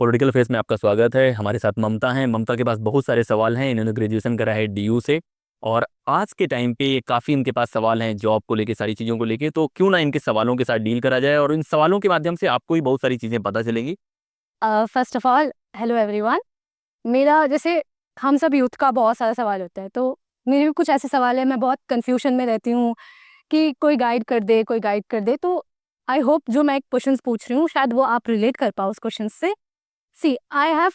Political face में आपका स्वागत है। हमारे साथ ममता हैं। ममता के पास बहुत सारे सवाल हैं। इन्होंने ग्रेजुएशन करा है डीयू से और आज के टाइम पे काफ़ी इनके पास सवाल हैं जॉब को लेके, सारी चीज़ों को लेके। तो क्यों ना इनके सवालों के साथ डील करा जाए और इन सवालों के माध्यम से आपको भी बहुत सारी चीज़ें पता चलेंगी। First of all hello everyone. मेरा जैसे हम सब यूथ का बहुत सारा सवाल होता है, तो मेरे भी कुछ ऐसे सवाल है। मैं बहुत कंफ्यूजन में रहती हूँ कि कोई गाइड कर दे, कोई गाइड कर दे। तो आई होप जो मैं एक क्वेश्चंस पूछ रही हूँ शायद वो आप रिलेट कर पाओ उस क्वेश्चन से। See I have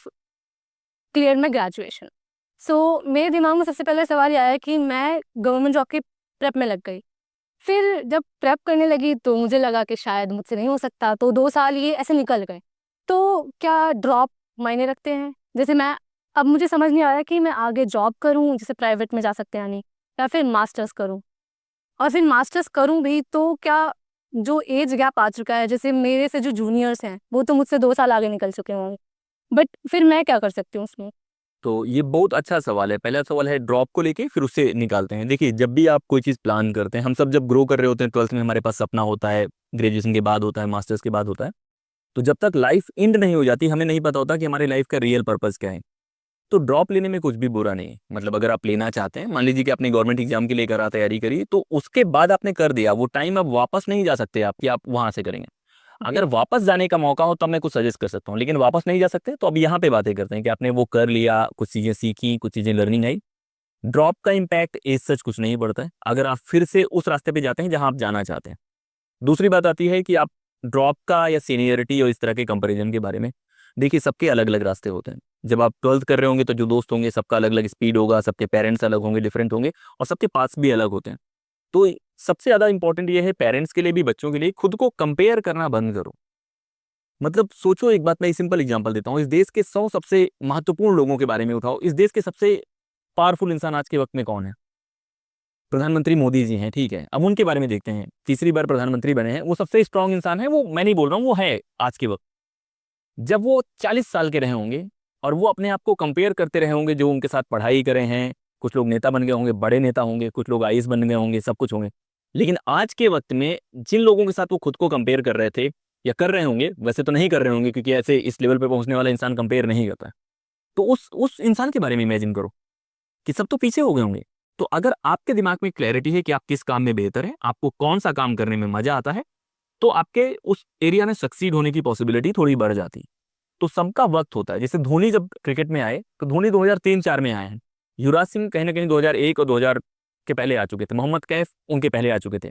clear my graduation. So मेरे दिमाग में सबसे पहले सवाल ये आया कि मैं गवर्नमेंट जॉब की प्रेप में लग गई। फिर जब प्रेप करने लगी तो मुझे लगा कि शायद मुझसे नहीं हो सकता, तो 2 साल ये ऐसे निकल गए। तो क्या ड्रॉप मायने रखते हैं? जैसे मैं अब मुझे समझ नहीं आ रहा कि मैं आगे जॉब करूं, जैसे प्राइवेट में जा सकते हैं नहीं, या फिर मास्टर्स करूं। और फिर मास्टर्स करूं भी तो क्या जो एज गैप आ चुका है, जैसे मेरे से जो जूनियर्स हैं वो तो मुझसे 2 साल आगे निकल चुके होंगे, बट फिर मैं क्या कर सकती हूँ उसमें? तो ये बहुत अच्छा सवाल है। पहला सवाल है ड्रॉप को लेके, फिर उससे निकालते हैं। देखिए, जब भी आप कोई चीज़ प्लान करते हैं, हम सब जब ग्रो कर रहे होते हैं, 12th में हमारे पास सपना होता है, ग्रेजुएशन के बाद होता है, मास्टर्स के बाद होता है। तो जब तक लाइफ एंड नहीं हो जाती, हमें नहीं पता होता कि हमारी लाइफ का रियल पर्पस क्या है। तो ड्रॉप लेने में कुछ भी बुरा नहीं है। मतलब अगर आप लेना चाहते हैं, मान लीजिए कि आपने गवर्नमेंट एग्जाम के लिए करा, तैयारी करी, तो उसके बाद आपने कर दिया, वो टाइम अब वापस नहीं जा सकते आप कि आप वहां से करेंगे। अगर वापस जाने का मौका हो तब मैं कुछ सजेस्ट कर सकता हूँ, लेकिन वापस नहीं जा सकते तो अब यहाँ पे बातें करते हैं कि आपने वो कर लिया, कुछ चीजें सीखी, कुछ चीजें लर्निंग आई। ड्रॉप का इम्पैक्ट एज सच कुछ नहीं पड़ता है अगर आप फिर से उस रास्ते पे जाते हैं जहां आप जाना चाहते हैं। दूसरी बात आती है कि आप ड्रॉप का या सीनियरिटी और इस तरह के कंपैरिजन के बारे में। देखिए, सबके अलग अलग रास्ते होते हैं। जब आप 12th कर रहे होंगे तो जो दोस्त होंगे सबका अलग अलग स्पीड होगा, सबके पेरेंट्स अलग होंगे, डिफरेंट होंगे, और सबके पास भी अलग होते हैं। तो सबसे ज्यादा इंपॉर्टेंट ये है, पेरेंट्स के लिए भी बच्चों के लिए, खुद को कंपेयर करना बंद करो। मतलब सोचो, एक बात मैं सिंपल एग्जांपल देता हूँ, इस देश के 100 सबसे महत्वपूर्ण लोगों के बारे में उठाओ। इस देश के सबसे पावरफुल इंसान आज के वक्त में कौन है? प्रधानमंत्री मोदी जी हैं, ठीक है। अब उनके बारे में देखते हैं, तीसरी बार प्रधानमंत्री बने हैं, वो सबसे स्ट्रांग इंसान है। वो मैं नहीं बोल रहा हूँ, वो है आज के वक्त। जब वो 40 साल के रहे होंगे और वो अपने आप को कंपेयर करते रहे होंगे, जो उनके साथ पढ़ाई करे हैं, कुछ लोग नेता बन गए होंगे, बड़े नेता होंगे, कुछ लोग आईएएस बन गए होंगे, सब कुछ होंगे। लेकिन आज के वक्त में जिन लोगों के साथ वो खुद को कंपेयर कर रहे थे या कर रहे होंगे, वैसे तो नहीं कर रहे होंगे क्योंकि ऐसे इस लेवल पे पहुंचने वाला इंसान कंपेयर नहीं करता है। तो उस इंसान के बारे में इमेजिन करो कि सब तो पीछे हो गए होंगे। तो अगर आपके दिमाग में क्लैरिटी है कि आप किस काम में बेहतर है, आपको कौन सा काम करने में मजा आता है, तो आपके उस एरिया में सक्सीड होने की पॉसिबिलिटी थोड़ी बढ़ जाती है। तो सबका वक्त होता है। जैसे धोनी जब क्रिकेट में आए तो धोनी 2003-4 में आए हैं। युवराज सिंह कहीं ना कहीं 2001 और 2000 के पहले आ चुके थे। मोहम्मद कैफ उनके पहले आ चुके थे।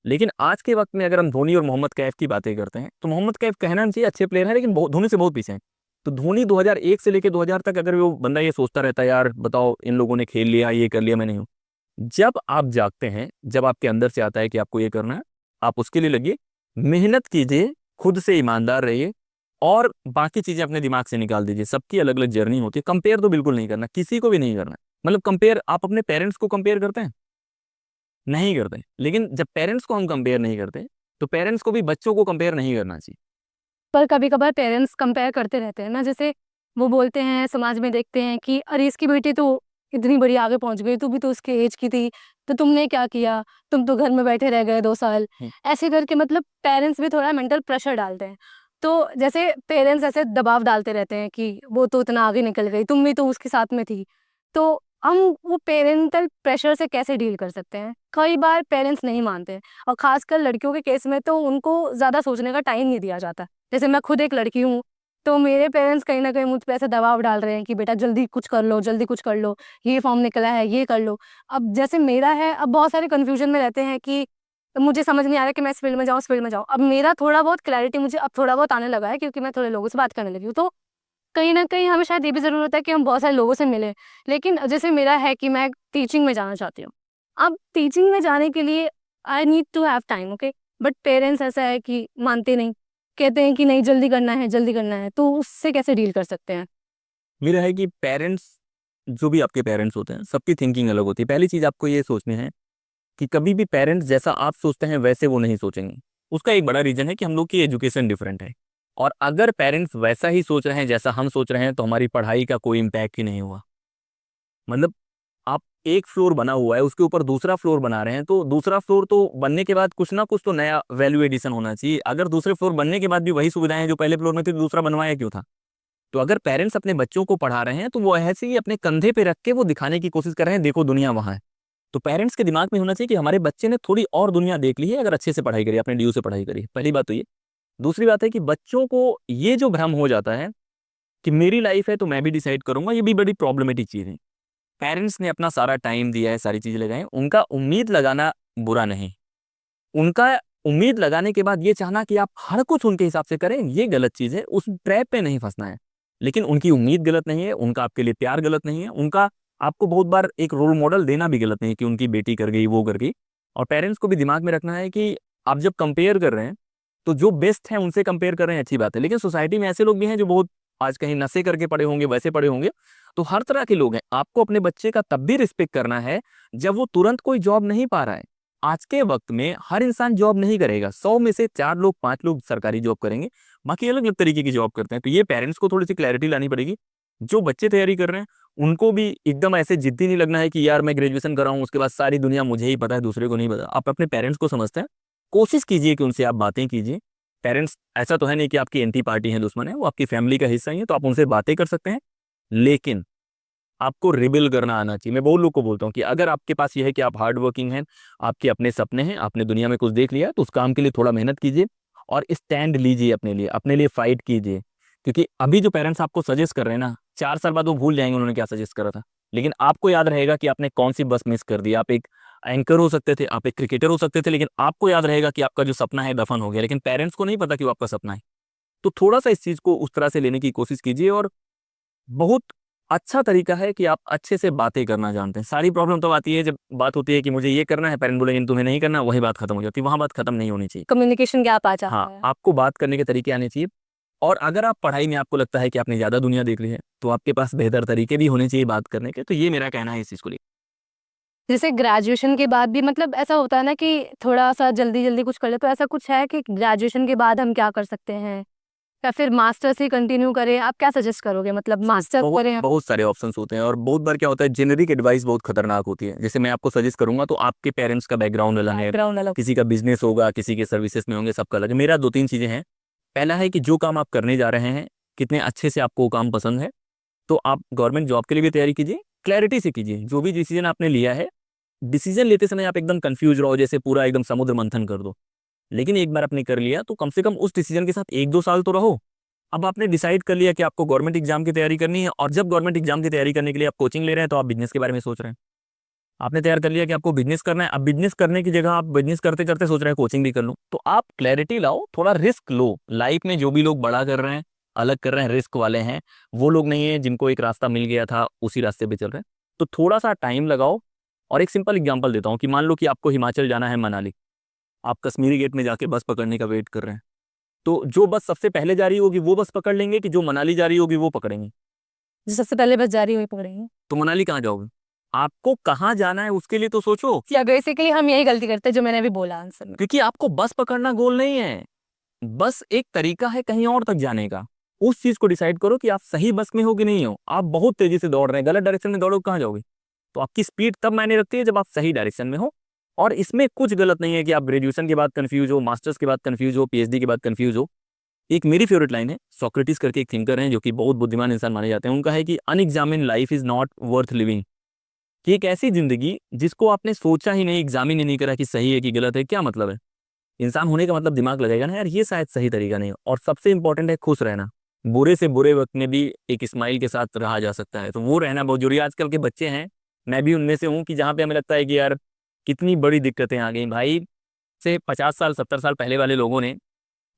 लेकिन आज के वक्त में अगर हम धोनी और मोहम्मद कैफ की बातें करते हैं तो मोहम्मद कैफ कहना नहीं चाहिए, अच्छे प्लेयर हैं, लेकिन धोनी से बहुत पीछे हैं। तो धोनी 2001 से लेकर 2000 तक अगर वो बंदा ये सोचता रहता है, यार बताओ इन लोगों ने खेल लिया, ये कर लिया, मैं नहीं हूं। जब आप जागते हैं, जब आपके अंदर से आता है कि आपको ये करना है, आप उसके लिए लगिए, मेहनत कीजिए, खुद से ईमानदार रहिए, और बाकी चीजें अपने दिमाग से निकाल दीजिए। सबकी अलग अलग जर्नी होती है। कंपेयर तो बिल्कुल नहीं करना, किसी को भी नहीं करना। मतलब कंपेयर, आप अपने पेरेंट्स को कंपेयर करते हैं? नहीं करते। लेकिन जब पेरेंट्स को हम कंपेयर नहीं करते तो पेरेंट्स को भी बच्चों को कंपेयर नहीं करना चाहिए। पर कभी कभार पेरेंट्स कंपेयर करते रहते हैं ना, जैसे वो बोलते हैं, समाज में देखते हैं कि अरे इसकी बेटी तो इतनी बड़ी आगे पहुंच गई, तू भी तो उसके एज की थी, तो तुमने क्या किया, तुम तो घर में बैठे रह गए 2 साल। ऐसे करके मतलब पेरेंट्स भी थोड़ा मेंटल प्रेशर डालते हैं। तो जैसे पेरेंट्स ऐसे दबाव डालते रहते हैं कि वो तो इतना आगे निकल गई, तुम भी तो उसके साथ में थी। तो हम वो पेरेंटल प्रेशर से कैसे डील कर सकते हैं? कई बार पेरेंट्स नहीं मानते हैं, और खासकर लड़कियों के केस में तो उनको ज़्यादा सोचने का टाइम नहीं दिया जाता। जैसे मैं खुद एक लड़की हूँ, तो मेरे पेरेंट्स कहीं न कहीं मुझ पे ऐसे दबाव डाल रहे हैं कि बेटा जल्दी कुछ कर लो, जल्दी कुछ कर लो, ये फॉर्म निकला है, ये कर लो। अब जैसे मेरा है, अब बहुत सारे कन्फ्यूजन में रहते हैं कि मुझे समझ नहीं आ रहा कि मैं इस फील्ड में जाऊँ, उस फील्ड में जाऊँ। अब मेरा थोड़ा बहुत क्लैरिटी मुझे अब थोड़ा बहुत आने लगा है, क्योंकि मैं थोड़े लोगों से बात करने लगी हूँ। तो कहीं न कहीं हमें शायद ये भी ज़रूरत है कि हम बहुत सारे लोगों से मिलें। लेकिन जैसे मेरा है कि मैं टीचिंग में जाना चाहती हूँ। अब टीचिंग में जाने के लिए I need to have time, okay? But parents ऐसा है कि मानते नहीं। कहते हैं कि नहीं जल्दी करना है, जल्दी करना है। तो उससे कैसे डील कर सकते हैं? मेरा है कि पेरेंट्स, जो भी आपके पेरेंट्स होते हैं, सबकी थिंकिंग अलग होती है। पहली चीज आपको ये सोचनी है कि कभी भी पेरेंट्स जैसा आप सोचते हैं वैसे वो नहीं सोचेंगे। उसका एक बड़ा रीजन है कि हम लोग की एजुकेशन डिफरेंट है। और अगर पेरेंट्स वैसा ही सोच रहे हैं जैसा हम सोच रहे हैं तो हमारी पढ़ाई का कोई इम्पैक्ट ही नहीं हुआ। मतलब आप एक फ्लोर बना हुआ है, उसके ऊपर दूसरा फ्लोर बना रहे हैं, तो दूसरा फ्लोर तो बनने के बाद कुछ ना कुछ तो नया वैल्यू एडिशन होना चाहिए। अगर दूसरे फ्लोर बनने के बाद भी वही सुविधाएं जो पहले फ्लोर में थी, तो दूसरा बनवाया क्यों था? तो अगर पेरेंट्स अपने बच्चों को पढ़ा रहे हैं तो वो ऐसे ही अपने कंधे पे रख के वो दिखाने की कोशिश कर रहे हैं, देखो दुनिया वहाँ है। तो पेरेंट्स के दिमाग में होना चाहिए कि हमारे बच्चे ने थोड़ी और दुनिया देख ली है अगर अच्छे से पढ़ाई करी, अपने ड्यू से पढ़ाई करी। पहली बात तो ये। दूसरी बात है कि बच्चों को ये जो भ्रम हो जाता है कि मेरी लाइफ है तो मैं भी डिसाइड करूंगा, ये भी बड़ी प्रॉब्लमेटिक चीज़ है। पेरेंट्स ने अपना सारा टाइम दिया है, सारी चीज़ें लगाई, उनका उम्मीद लगाना बुरा नहीं। उनका उम्मीद लगाने के बाद ये चाहना कि आप हर कुछ उनके हिसाब से करें, ये गलत चीज़ है, उस ट्रैप पे नहीं फंसना है। लेकिन उनकी उम्मीद गलत नहीं है, उनका आपके लिए प्यार गलत नहीं है, उनका आपको बहुत बार एक रोल मॉडल देना भी गलत नहीं है कि उनकी बेटी कर गई, वो कर गई। और पेरेंट्स को भी दिमाग में रखना है कि आप जब कंपेयर कर रहे हैं, तो जो बेस्ट है उनसे कंपेयर कर रहे हैं, अच्छी बात है। लेकिन सोसाइटी में ऐसे लोग भी हैं जो बहुत आज कहीं नशे करके पड़े होंगे, वैसे पड़े होंगे। तो हर तरह के लोग हैं। आपको अपने बच्चे का तब भी रिस्पेक्ट करना है जब वो तुरंत कोई जॉब नहीं पा रहा है। आज के वक्त में हर इंसान जॉब नहीं करेगा, 100 में से 4 लोग 5 लोग सरकारी जॉब करेंगे, बाकी अलग अलग तरीके की जॉब करते हैं। तो ये पेरेंट्स को थोड़ी सी क्लैरिटी लानी पड़ेगी। जो बच्चे तैयारी कर रहे हैं उनको भी एकदम ऐसे जिद्दी नहीं लगना है कि यार मैं ग्रेजुएशन कर रहा हूँ उसके बाद सारी दुनिया मुझे ही पता है, दूसरे को नहीं पता। आप अपने पेरेंट्स को समझते हैं, कोशिश कीजिए कि उनसे आप बातें कीजिए। पेरेंट्स ऐसा तो है नहीं कि आपकी एंटी पार्टी है, दुश्मन है, वो आपकी फैमिली का हिस्सा ही है, तो आप उनसे बातें कर सकते हैं। लेकिन आपको रिबिल करना आना चाहिए। मैं बहुत लोग को बोलता हूँ कि अगर आपके पास ये है कि आप हार्ड वर्किंग हैं, आपके अपने सपने हैं, आपने दुनिया में कुछ देख लिया, तो उस काम के लिए थोड़ा मेहनत कीजिए और स्टैंड लीजिए अपने लिए फाइट कीजिए। क्योंकि अभी जो पेरेंट्स आपको सजेस्ट कर रहे हैं ना, 4 साल बाद वो भूल जाएंगे उन्होंने क्या सजेस्ट करा था। लेकिन आपको याद रहेगा कि आपने कौन सी बस मिस कर दी। आप एक एंकर हो सकते थे, आप एक क्रिकेटर हो सकते थे, लेकिन आपको याद रहेगा कि आपका जो सपना है दफन हो गया। लेकिन पेरेंट्स को नहीं पता कि वो आपका सपना है। तो थोड़ा सा इस चीज को उस तरह से लेने की कोशिश कीजिए। और बहुत अच्छा तरीका है कि आप अच्छे से बातें करना जानते हैं। सारी प्रॉब्लम तब आती है जब बात होती है कि मुझे ये करना है, पेरेंट बोलेंगे तुम्हें नहीं करना, वही बात खत्म हो जाती है। वहाँ बात खत्म नहीं होनी चाहिए। कम्युनिकेशन गैप आ जाता हाँ, है। आपको बात करने के तरीके आने चाहिए। और अगर आप पढ़ाई में आपको लगता है कि आपने ज़्यादा दुनिया देख ली है, तो आपके पास बेहतर तरीके भी होने चाहिए बात करने के। तो ये मेरा कहना है इस चीज़ को लेकर। जैसे ग्रेजुएशन के बाद भी मतलब ऐसा होता है ना कि थोड़ा-सा जल्दी-जल्दी कुछ कर ले, तो ऐसा कुछ है कि ग्रेजुएशन के बाद हम क्या कर सकते हैं? या फिर मास्टर्स ही कंटिन्यू करें? आप क्या सजेस्ट करोगे? मतलब मास्टर बहुत करें या बहुत सारे ऑप्शंस होते हैं और बहुत बार क्या होता है, जेनेरिक एडवाइस बहुत खतरनाक होती है। जैसे मैं आपको सजेस्ट करूंगा तो आपके पेरेंट्स का बैकग्राउंड अलग है, बैकग्राउंड अलग? किसी का बिजनेस होगा, किसी के सर्विसेज में होंगे, सबका अलग है। मेरा 2-3 चीज़ें हैं। पहला है कि जो काम आप करने जा रहे हैं, कितने अच्छे से आपको वो काम पसंद है। तो आप गवर्नमेंट जॉब के लिए भी तैयारी कीजिए, क्लैरिटी से कीजिए। जो भी डिसीजन आपने लिया है, डिसीजन लेते समय आप एकदम कंफ्यूज रहो, जैसे पूरा एकदम समुद्र मंथन कर दो। लेकिन एक बार आपने कर लिया तो कम से कम उस डिसीजन के साथ 1-2 साल तो रहो। अब आपने डिसाइड कर लिया कि आपको गवर्नमेंट एग्जाम की तैयारी करनी है, और जब गवर्नमेंट एग्जाम की तैयारी करने के लिए आप कोचिंग ले रहे हैं तो आप बिजनेस के बारे में सोच रहे हैं। आपने तैयार कर लिया कि आपको बिजनेस करना है, अब बिजनेस करने की जगह आप बिजनेस करते करते सोच रहे हैं कोचिंग भी कर लूं। तो आप क्लैरिटी लाओ, थोड़ा रिस्क लो। लाइफ में जो भी लोग बड़ा कर रहे हैं, अलग कर रहे हैं, रिस्क वाले हैं, वो लोग नहीं है जिनको एक रास्ता मिल गया था उसी रास्ते पे चल रहे हैं। तो थोड़ा सा टाइम लगाओ। और एक सिंपल एग्जांपल देता हूँ कि मान लो कि आपको हिमाचल जाना है, मनाली। आप कश्मीरी गेट में जाके बस पकड़ने का वेट कर रहे हैं। तो जो बस सबसे पहले जा रही होगी वो बस पकड़ लेंगे, कि जो मनाली जा रही होगी वो पकड़ेंगे? जो सबसे पहले बस जारी हुई पकड़ेंगे। तो मनाली कहाँ जाओगे? आपको कहाँ जाना है उसके लिए तो सोचो। या बेसिकली हम यही गलती करते हैं जो मैंने अभी बोला आंसर में। क्योंकि आपको बस पकड़ना गोल नहीं है। बस एक तरीका है कहीं और तक जाने का। उस चीज को डिसाइड करो कि आप सही बस में हो कि नहीं हो। आप बहुत तेजी से दौड़ रहे हैं, गलत डायरेक्शन में दौड़ो, कहाँ जाओगे? तो आपकी स्पीड तब मायने रखती है जब आप सही डायरेक्शन में हो। और इसमें कुछ गलत नहीं है कि आप ग्रेजुएशन के बाद कंफ्यूज हो, मास्टर्स के बाद कंफ्यूज हो, पीएचडी के बाद कंफ्यूज हो। एक मेरी फेवरेट लाइन है, सोक्रेटिस करके एक थिंकर हैं जो कि बहुत बुद्धिमान इंसान माने जाते हैं। उनका है कि unexamined life is not worth living. कि एक ऐसी जिंदगी जिसको आपने सोचा ही नहीं, एग्जामिन ही नहीं करा कि सही है कि गलत है, क्या मतलब है? इंसान होने का मतलब दिमाग लगेगा ना यार, ये शायद सही तरीका नहीं है। और सबसे इंपॉर्टेंट है खुश रहना। बुरे से बुरे वक्त में भी एक स्माइल के साथ रहा जा सकता है, तो वो रहना बहुत जरूरी है। आजकल के बच्चे हैं, मैं भी उनमें से हूँ, कि जहाँ पे हमें लगता है कि यार कितनी बड़ी दिक्कतें आ गई भाई। से 50 साल 70 साल पहले वाले लोगों ने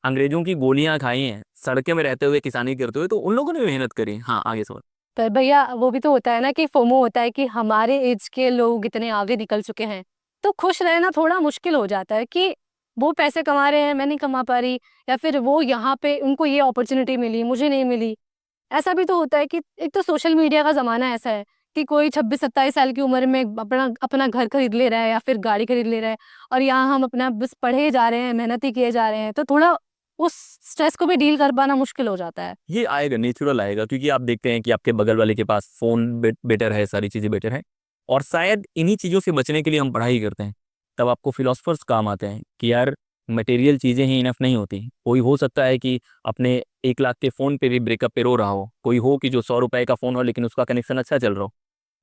अंग्रेजों की गोलियां खाई हैं, सड़कों में रहते हुए, किसानी करते हुए, तो उन लोगों ने भी मेहनत करी। हाँ, आगे सवाल। पर भैया वो भी तो होता है ना कि फोमो होता है कि हमारे एज के लोग इतने आगे निकल चुके हैं, तो खुश रहना थोड़ा मुश्किल हो जाता है कि वो पैसे कमा रहे हैं, मैं नहीं कमा पा रही, या फिर वो यहाँ पे उनको ये अपॉर्चुनिटी मिली, मुझे नहीं मिली। ऐसा भी तो होता है कि एक तो सोशल मीडिया का ज़माना ऐसा है कि कोई 26-27 साल की उम्र में अपना अपना घर खरीद ले रहा है या फिर गाड़ी खरीद ले रहा है, और यहाँ हम अपना बस पढ़े जा रहे हैं, मेहनत ही किए जा रहे हैं, तो थोड़ा उस स्ट्रेस को भी डील कर पाना मुश्किल हो जाता है। ये आएगा, नेचुरल आएगा, क्योंकि आप देखते हैं कि आपके बगल वाले के पास फोन बेटर है, सारी चीजें बेटर है। और शायद इन्हीं चीजों से बचने के लिए हम पढ़ाई करते हैं। तब आपको फिलोसफर्स काम आते हैं कि यार मटेरियल चीज़ें ही इनफ नहीं होती। कोई हो सकता है कि अपने 1 लाख के फ़ोन पे भी ब्रेकअप पे रो रहा हो, कोई हो कि जो 100 रुपए का फ़ोन हो लेकिन उसका कनेक्शन अच्छा चल रहा हो।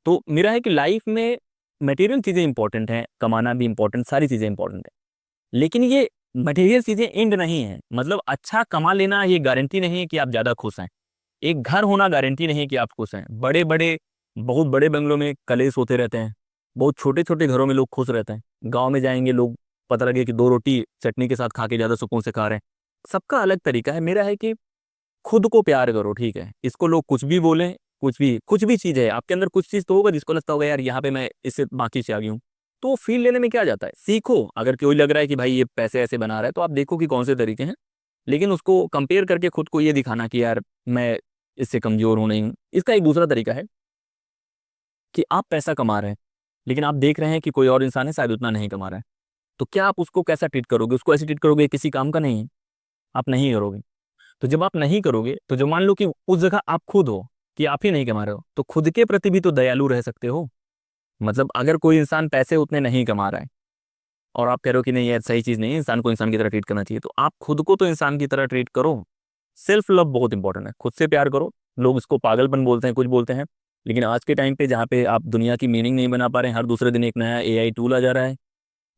तो मेरा है कि लाइफ में मटेरियल चीज़ें इंपॉर्टेंट हैं, कमाना भी इंपॉर्टेंट, सारी चीज़ें इंपॉर्टेंट है, लेकिन ये मटेरियल चीज़ें एंड नहीं है। मतलब अच्छा कमा लेना ये गारंटी नहीं है कि आप ज़्यादा खुश हैं। एक घर होना गारंटी नहीं है कि आप खुश हैं। बड़े बड़े बहुत बड़े बंगलों में कलेश होते रहते हैं, बहुत छोटे छोटे घरों में लोग खुश रहते हैं। गांव में जाएंगे लोग, पता लगे कि 2 रोटी चटनी के साथ खा के ज़्यादा सुकून से खा रहे हैं। सबका अलग तरीका है। मेरा है कि खुद को प्यार करो, ठीक है। इसको लोग कुछ भी बोलें, कुछ भी चीज़ है आपके अंदर, कुछ चीज़ तो होगा जिसको लगता होगा यार यहाँ पे मैं इससे बाकी से आ गई हूँ, तो फील लेने में क्या जाता है, सीखो। अगर कोई लग रहा है कि भाई ये पैसे ऐसे बना रहा है तो आप देखो कि कौन से तरीके हैं, लेकिन उसको कंपेयर करके खुद को ये दिखाना कि यार मैं इससे कमज़ोर हूँ, नहीं हूँ। इसका एक दूसरा तरीका है कि आप पैसा कमा रहे हैं, लेकिन आप देख रहे हैं कि कोई और इंसान है शायद उतना नहीं कमा रहा है, तो क्या आप उसको कैसा ट्रीट करोगे? उसको ऐसे ट्रीट करोगे किसी काम का नहीं है, आप नहीं करोगे। तो जब आप नहीं करोगे, तो जब मान लो कि उस जगह आप खुद हो कि आप ही नहीं कमा रहे हो, तो खुद के प्रति भी तो दयालु रह सकते हो। मतलब अगर कोई इंसान पैसे उतने नहीं कमा रहा है और आप कह रहे हो कि नहीं यार सही चीज़ नहीं है, इंसान को इंसान की तरह ट्रीट करना चाहिए, तो आप खुद को तो इंसान की तरह ट्रीट करो। सेल्फ लव बहुत इंपॉर्टेंट है, खुद से प्यार करो। लोग इसको पागलपन बोलते हैं, कुछ बोलते हैं, लेकिन आज के टाइम पे जहाँ पे आप दुनिया की मीनिंग नहीं बना पा रहे हैं, हर दूसरे दिन एक नया एआई टूल आ जा रहा है,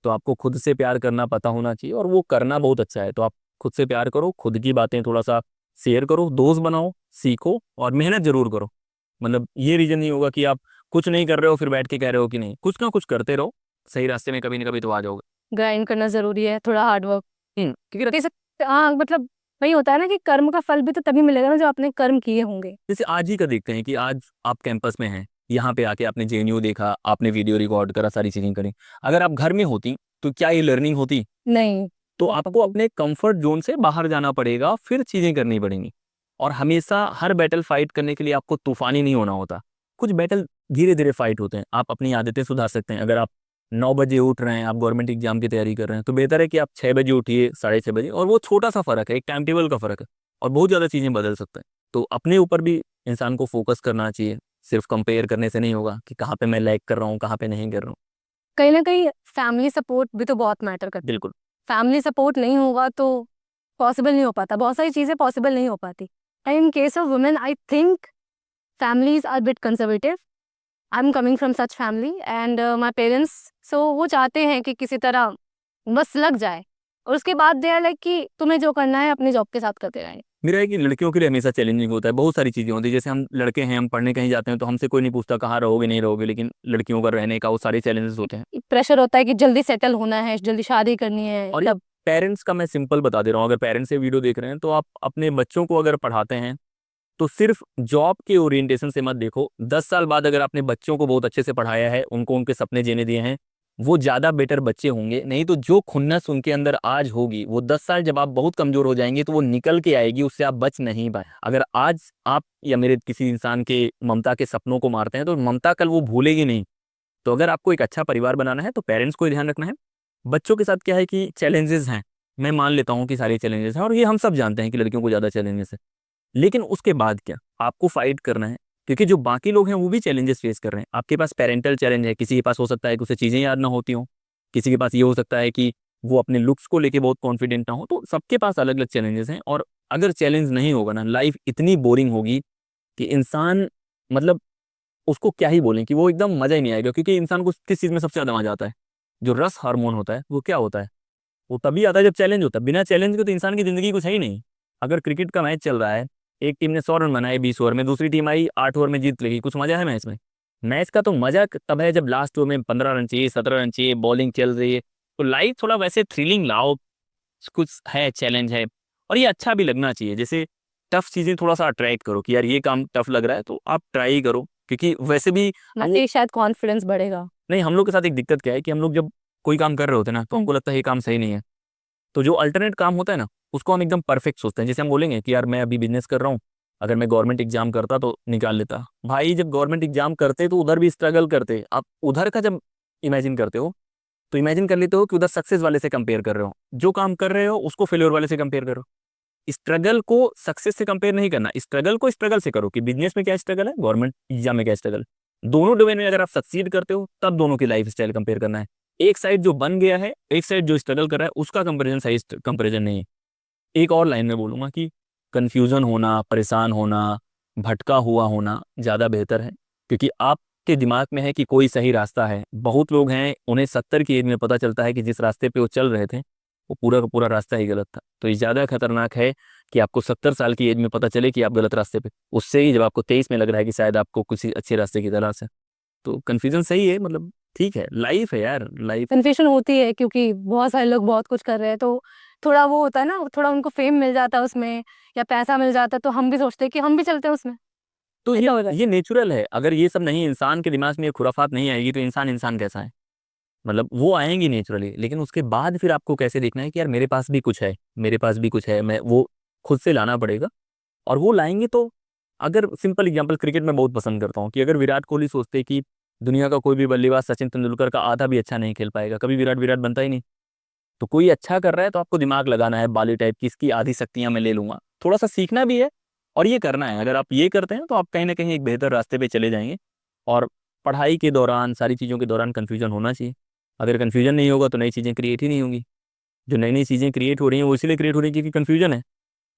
तो आपको खुद से प्यार करना पता होना चाहिए, और वो करना बहुत अच्छा है। तो आप खुद से प्यार करो, खुद की बातें थोड़ा सा शेयर करो, दोस्त बनाओ, सीखो और मेहनत जरूर करो। मतलब ये रीजन नहीं होगा कि आप कुछ नहीं कर रहे हो फिर बैठ के कह रहे हो कि नहीं, कुछ ना कुछ करते रहो, सही रास्ते में कभी ना कभी तो आ जाओगे। ग्राइंड करना ज़रूरी है, थोड़ा हार्ड वर्क। क्योंकि जैसे हाँ, मतलब वही होता है ना कि कर्म का फल भी तो तभी मिलेगा ना, जो आपने कर्म किए होंगे। जैसे आज ही का देखते हैं कि आज आप कैंपस में हैं, यहाँ पे आके आपने जेएनयू देखा, आपने वीडियो रिकॉर्ड करा, सारी चीजें करी। अगर आप घर में होती तो क्या ये लर्निंग होती? नहीं। तो आपको अपने कंफर्ट जोन से बाहर जाना पड़ेगा, फिर चीजें करनी पड़ेंगी। और हमेशा हर बैटल फाइट करने के लिए आपको तूफानी नहीं होना होता। कुछ बैटल धीरे धीरे फाइट होते हैं। आप अपनी आदतें सुधार सकते हैं। अगर आप 9 बजे उठ रहे हैं, आप गवर्नमेंट एग्जाम की तैयारी कर रहे हैं, तो बेहतर है कि आप 6 बजे उठिए, 6:30 बजे, और वो छोटा सा फर्क है, एक टाइम टेबल का फर्क है, और बहुत ज़्यादा चीज़ें बदल सकते हैं। तो अपने ऊपर भी इंसान को फोकस करना चाहिए। सिर्फ कंपेयर करने से नहीं होगा कि कहाँ पे मैं लैग कर रहा हूँ, कहाँ पे नहीं कर रहा हूँ। कहीं ना कहीं फैमिली सपोर्ट भी तो बहुत मैटर करता है। बिल्कुल। फैमिली सपोर्ट नहीं होगा तो पॉसिबल नहीं हो पाता, बहुत सारी चीज़ें पॉसिबल नहीं हो पाती। And in case of women I think families are a bit conservative. I'm coming from such family and my parents, so वो चाहते हैं कि किसी तरह बस लग जाए, और उसके बाद दे आर लाइक कि तुम्हें जो करना है अपने जॉब के साथ करते रहें। मेरा है कि लड़कियों के लिए हमेशा चैलेंजिंग होता है, बहुत सारी चीज़ें होती है। जैसे हम लड़के हैं, हम पढ़ने कहीं जाते हैं तो हमसे कोई नहीं पूछता कहाँ रहोगे नहीं रहोगे, लेकिन लड़कियों का रहने का वो सारे चैलेंजेस होते हैं। प्रेशर होता है कि जल्दी सेटल होना है, जल्दी शादी करनी है, और ये तब पेरेंट्स का मैं सिंपल बता दे रहा हूँ, अगर पेरेंट्स से वीडियो देख रहे हैं तो आप अपने बच्चों को अगर पढ़ाते हैं तो सिर्फ जॉब के ओरिएंटेशन से मत देखो। 10 साल बाद अगर आपने बच्चों को बहुत अच्छे से पढ़ाया है, उनको उनके सपने जीने दिए हैं, वो ज़्यादा बेटर बच्चे होंगे। नहीं तो जो खुन्नस उनके अंदर आज होगी, वो 10 साल जब आप बहुत कमज़ोर हो जाएंगे तो वो निकल के आएगी, उससे आप बच नहीं पाए। अगर आज आप या मेरे किसी इंसान के ममता के सपनों को मारते हैं तो ममता कल वो भूलेगी नहीं। तो अगर आपको एक अच्छा परिवार बनाना है तो पेरेंट्स को ध्यान रखना है। बच्चों के साथ क्या है कि चैलेंजेस हैं, मैं मान लेता हूँ कि सारे चैलेंजेस हैं, और ये हम सब जानते हैं कि लड़कियों को ज़्यादा चैलेंजेस है, लेकिन उसके बाद क्या, आपको फाइट करना है। क्योंकि जो बाकी लोग हैं वो भी चैलेंजेस फेस कर रहे हैं। आपके पास पेरेंटल चैलेंज है, किसी के पास हो सकता है कि उसे चीज़ें याद ना होती हों, किसी के पास ये हो सकता है कि वो अपने लुक्स को लेके बहुत कॉन्फिडेंट ना हो। तो सबके पास अलग अलग चैलेंजेस हैं, और अगर चैलेंज नहीं होगा ना, लाइफ इतनी बोरिंग होगी कि इंसान, मतलब उसको क्या ही बोलें, कि वो एकदम मज़ा ही नहीं आएगा। क्योंकि इंसान को किस चीज़ में सबसे ज़्यादा मज़ा आता है? जो रस हार्मोन होता है वो क्या होता है? वो तभी आता है जब चैलेंज होता है। बिना चैलेंज के तो इंसान की ज़िंदगी कुछ है ही नहीं। अगर क्रिकेट का मैच चल रहा है, एक टीम ने 100 रन बनाए 20 ओवर में, दूसरी टीम आई 8 ओवर में जीत लेगी, कुछ मज़ा है मैच में? मैच का तो मज़ा तब है जब लास्ट ओवर में 15 रन चाहिए, 17 रन चाहिए, बॉलिंग चल रही है। तो लाइफ थोड़ा वैसे थ्रिलिंग लाओ, कुछ है, चैलेंज है, और ये अच्छा भी लगना चाहिए। जैसे टफ चीज़ें थोड़ा सा अट्रैक्ट करो कि यार ये काम टफ लग रहा है तो आप ट्राई करो, क्योंकि वैसे भी हम वैसे ही शायद कॉन्फिडेंस बढ़ेगा। नहीं, हम लोग के साथ एक दिक्कत क्या है कि हम लोग जब कोई काम कर रहे होते हैं ना, तो हमको लगता है ये काम सही नहीं है। तो जो अल्टरनेट काम होता है ना, उसको हम एकदम परफेक्ट सोचते हैं। जैसे हम बोलेंगे कि यार मैं अभी बिजनेस कर रहा हूँ, अगर मैं गवर्नमेंट एग्जाम करता तो निकाल लेता। भाई जब गवर्नमेंट एग्जाम करते तो उधर भी स्ट्रगल करते। आप उधर का जब इमेजिन करते हो तो इमेजिन कर लेते हो कि उधर सक्सेस वाले से कंपेयर कर रहे हो, जो काम कर रहे हो उसको फेल्योर वाले से कंपेयर करो। स्ट्रगल को सक्सेस से कंपेयर नहीं करना, स्ट्रगल को स्ट्रगल से करो कि बिजनेस में क्या स्ट्रगल है, गवर्नमेंट एग्जाम में क्या स्ट्रगल। दोनों डोमेन में अगर आप सक्सीड करते हो तब दोनों की लाइफ स्टाइल कंपेयर करना है। एक साइड जो बन गया है, एक साइड जो स्ट्रगल कर रहा है, उसका कंपैरिजन सही कंपैरिजन नहीं है। एक और लाइन में बोलूँगा कि कन्फ्यूज़न होना, परेशान होना, भटका हुआ होना ज़्यादा बेहतर है, क्योंकि आपके दिमाग में है कि कोई सही रास्ता है। बहुत लोग हैं, उन्हें 70 की एज में पता चलता है कि जिस रास्ते पे वो चल रहे थे, वो पूरा का पूरा रास्ता ही गलत था। तो ये ज़्यादा खतरनाक है कि आपको 70 साल की एज में पता चले कि आप गलत रास्ते पे, उससे ही जब आपको 23 में लग रहा है कि शायद आपको किसी अच्छे रास्ते की तलाश है। तो कन्फ्यूज़न सही है, मतलब ठीक है, लाइफ़ है यार, लाइफ़। कन्फ्यूजन होती है क्योंकि बहुत सारे लोग बहुत कुछ कर रहे हैं, तो थोड़ा वो होता है ना, थोड़ा उनको फेम मिल जाता है उसमें या पैसा मिल जाता है, तो हम भी सोचते हैं कि हम भी चलते हैं उसमें। तो ऐसा हो रहा है। ये नेचुरल है। अगर ये सब नहीं, इंसान के दिमाग में ये खुराफात नहीं आएगी, तो इंसान कैसा है? मतलब वो आएँगी नेचुरली, लेकिन उसके बाद फिर आपको कैसे देखना है कि यार मेरे पास भी कुछ है, मेरे पास भी कुछ है, मैं वो खुद से लाना पड़ेगा। और वो लाएँगे तो, अगर सिंपल एग्ज़ाम्पल क्रिकेट में बहुत पसंद करता हूँ कि अगर विराट कोहली सोचते कि दुनिया का कोई भी बल्लेबाज सचिन तेंदुलकर का आधा भी अच्छा नहीं खेल पाएगा, कभी विराट विराट बनता ही नहीं। तो कोई अच्छा कर रहा है तो आपको दिमाग लगाना है बाली टाइप की, इसकी आधी शक्तियाँ मैं ले लूँगा। थोड़ा-सा सीखना भी है और ये करना है। अगर आप ये करते हैं तो आप कहीं न कहीं एक बेहतर रास्ते पे चले जाएँगे। और पढ़ाई के दौरान, सारी चीज़ों के दौरान कन्फ्यूज़न होना चाहिए। अगर कन्फ्यूज़न नहीं होगा तो नई चीज़ें क्रिएट ही नहीं होंगी। जो नई-नई चीज़ें क्रिएट हो रही हैं वो इसीलिए क्रिएट हो रही है क्योंकि कन्फ्यूज़न है।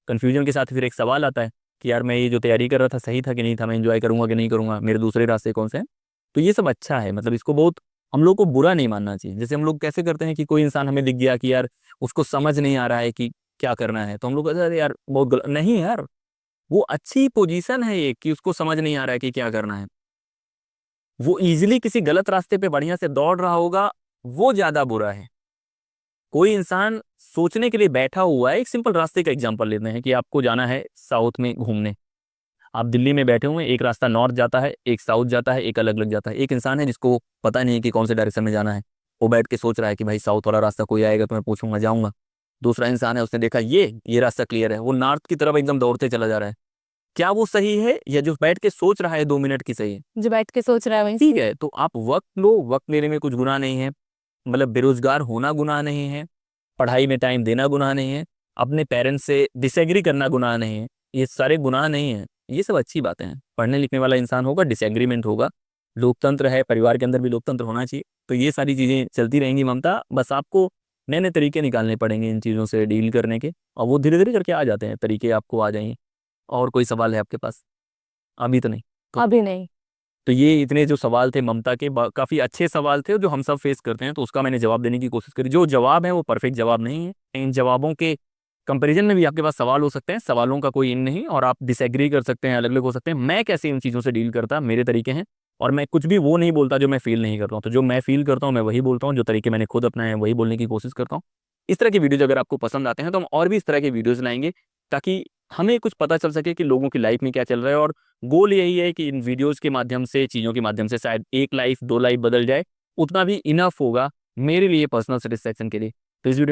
कन्फ्यूज़न के साथ फिर एक सवाल आता है कि यार मैं ये जो तैयारी कर रहा था सही था कि नहीं था? मैं एन्जॉय करूँगा कि नहीं करूँगा? मेरे दूसरे रास्ते कौन से हैं? तो ये सब अच्छा है, मतलब इसको बहुत, हम लोग को बुरा नहीं मानना चाहिए। जैसे हम लोग कैसे करते हैं कि कोई इंसान हमें दिख गया कि यार उसको समझ नहीं आ रहा है कि क्या करना है, तो हम लोग कहते हैं अरे यार बहुत नहीं यार, वो अच्छी पोज़ीशन है एक कि उसको समझ नहीं आ रहा है कि क्या करना है। वो ईज़िली किसी गलत रास्ते पे बढ़िया से दौड़ रहा होगा, वो ज़्यादा बुरा है। कोई इंसान सोचने के लिए बैठा हुआ है, एक सिंपल रास्ते का एग्ज़ाम्पल लेते हैं कि आपको जाना है साउथ में घूमने। आप दिल्ली में बैठे हुए हैं, एक रास्ता नॉर्थ जाता है, एक साउथ जाता है, एक अलग-अलग जाता है। एक इंसान है जिसको पता नहीं है कि कौन से डायरेक्शन में जाना है। वो बैठ के सोच रहा है कि भाई साउथ वाला रास्ता कोई आएगा तो मैं पूछूँगा, जाऊँगा। दूसरा इंसान है, उसने देखा ये रास्ता क्लियर है, वो नॉर्थ की तरफ एकदम दौड़ते चला जा रहा है। क्या वो सही है या जो बैठ के सोच रहा है 2 मिनट की सही है? जो बैठ के सोच रहा है वही ठीक सही। है, तो आप वक़्त लो, वक़्त लेने में कुछ गुनाह नहीं है। मतलब बेरोज़गार होना गुनाह नहीं है, पढ़ाई में टाइम देना गुनाह नहीं है, अपने पेरेंट्स से डिसएग्री करना गुनाह नहीं है, ये सारे गुनाह नहीं हैं, ये सब अच्छी बातें हैं। पढ़ने-लिखने वाला इंसान होगा, डिसएग्रीमेंट होगा, लोकतंत्र है, परिवार के अंदर भी लोकतंत्र होना चाहिए, तो ये सारी चीज़ें चलती रहेंगी ममता, बस आपको नए-नए तरीके निकालने पड़ेंगे इन चीज़ों से डील करने के, और वो धीरे-धीरे करके आ जाते हैं, तरीके आपको आ जाएँगे। और कोई सवाल है आपके पास? अभी तो नहीं। तो अभी नहीं। तो ये इतने जो सवाल थे ममता के, काफ़ी अच्छे सवाल थे जो हम सब फेस करते हैं, तो उसका मैंने जवाब देने की कोशिश करी। जो जवाब है वो परफेक्ट जवाब नहीं है। इन जवाबों के कंपैरिजन में भी आपके पास सवाल हो सकते हैं, सवालों का कोई एंड नहीं, और आप डिसएग्री कर सकते हैं, अलग-अलग हो सकते हैं। मैं कैसे इन चीज़ों से डील करता, मेरे तरीके हैं, और मैं कुछ भी वो नहीं बोलता जो मैं फ़ील नहीं कर रहा हूँ। तो जो मैं फ़ील करता हूँ मैं वही बोलता हूँ, जो तरीके मैंने खुद अपनाए हैं वही बोलने की कोशिश करता हूँ। इस तरह की वीडियोज़ अगर आपको पसंद आते हैं तो हम और भी इस तरह के वीडियोज़ लाएँगे, ताकि हमें कुछ पता चल सके कि लोगों की लाइफ़ में क्या चल रहा है, और गोल यही है कि इन वीडियोज़ के माध्यम से, चीज़ों के माध्यम से शायद 1 लाइफ़, 2 लाइफ़ बदल जाए, उतना भी इनफ होगा मेरे लिए पर्सनल सैटिस्फैक्शन के लिए। तो इस वीडियो